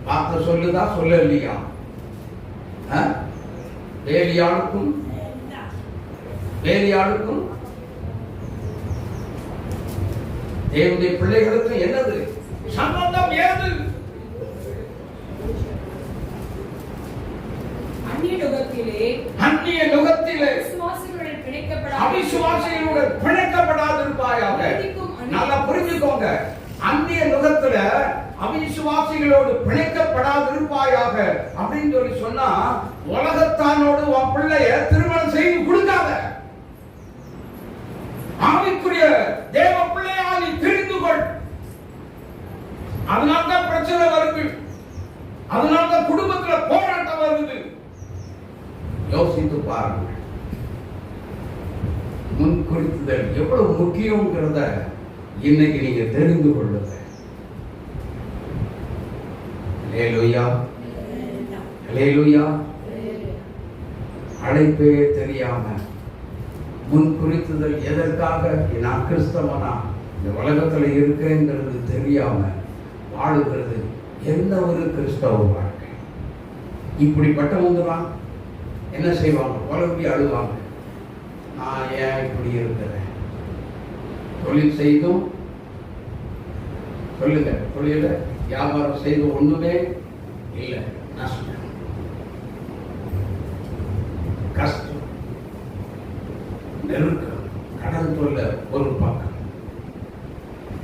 வார்த்தை சொல்லுதா சொல்லலையா? வேலியாளுக்கும் தேவனுடைய பிள்ளைகளுக்கு என்னது சம்பந்தம்? ஏது? அந்நிய நுகத்திலே அவிசுவாசிகளுடன் பிணைக்கப்படாதிருப்பாயாக. நல்லா புரிஞ்சுக்கோங்க. அந்நிய நுகத்துல அவிசுவாசிகளோடு பிணைக்கப்படாதிருப்பாயாக அப்படின்னு சொல்லி சொன்னா, உலகத்தானோடு உன் பிள்ளைய திருமணம் செய்து கொடுக்காத. ஆவிக்குரிய தேவ பிள்ளையா நீ தெரிந்து கொள். அதனால்தான் பிரச்சனை வருது, அதனால்தான் குடும்பத்துல போராட்டம் வருது. யோசித்து பாருங்கள். முன்குறித்துதல் எவ்வளவு முக்கியங்கிறத இன்னைக்கு நீங்க தெரிந்து கொள்ளுங்க. ஹல்லேலூயா, ஹல்லேலூயா. அழைப்பே தெரியாம, முன்குறித்துதல் எதற்காக நான் கிறிஸ்தவனா இந்த உலகத்துல இருக்கேங்கிறது தெரியாம வாழுகிறது எந்த ஒரு கிறிஸ்தவ வாழ்க்கை. இப்படிப்பட்டவங்க தான் என்ன செய்வாங்க? உலகி அழுவாங்க. நான் ஏன் இப்படி இருக்கிறேன்? தொழில் செய்தும் சொல்லுங்க, தொழில வியாபாரம் செய்து ஒண்ணுமே இல்லை, நஷ்டம், கஷ்டம், நெருக்கம், கடன் தொல்ல ஒரு பக்கம்,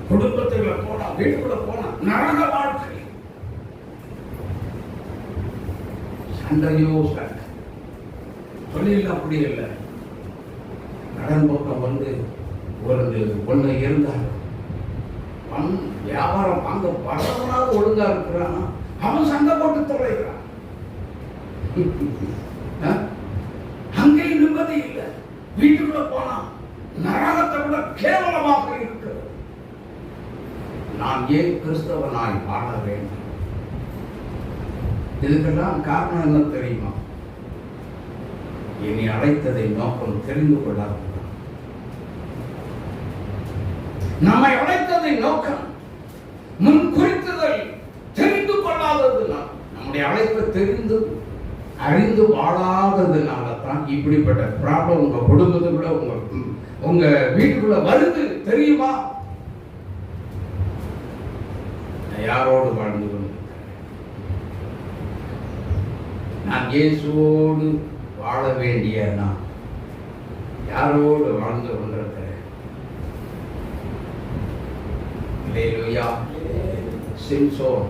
குடும்பத்துக்குள்ள போனா வீட்டுக்குள்ள போனா நரக வாழ்க்கை, சண்டையோ சண்டை. தொழில் அப்படி இல்லை. கடன் பக்கம் வந்து ஒரு ஒண்ணு இருந்தாலும் வியாபாரம் வாங்க வரவனாவது ஒழுங்கா இருக்கிறான், அவன் சண்டை போட்டு தொலைகிறான். அங்கேயும் நிம்மதி இல்லை. வீட்டுக்குள்ள போனா நரகத்தை விட கேவலமாக இருக்கிறது. நான் ஏன் கிறிஸ்தவனாய் வாழ வேண்டும்? இதுக்கெல்லாம் காரணம் என்ன தெரியுமா? என்னை அழைத்ததை நோக்கம் தெரிந்து கொள்ளாத, நம்மை அழைத்ததை நோக்கம் முன் குறித்ததை தெரிந்து கொள்ளாததுனால், நம்முடைய அழைப்பை தெரிந்து அறிந்து வாழாததுனால தான் இப்படிப்பட்ட ப்ராப்ளம் உங்க குடும்பத்துக்குள்ள உங்க வீட்டுக்குள்ள வருது. தெரியுமா? யாரோடு வாழ்ந்து கொண்டு நான் இயேசுவோடு வாழ வேண்டிய நான் யாரோடு வாழ்ந்து கொண்டிருக்கிறேன்? ஹல்லேலூயா. சிம்சோன்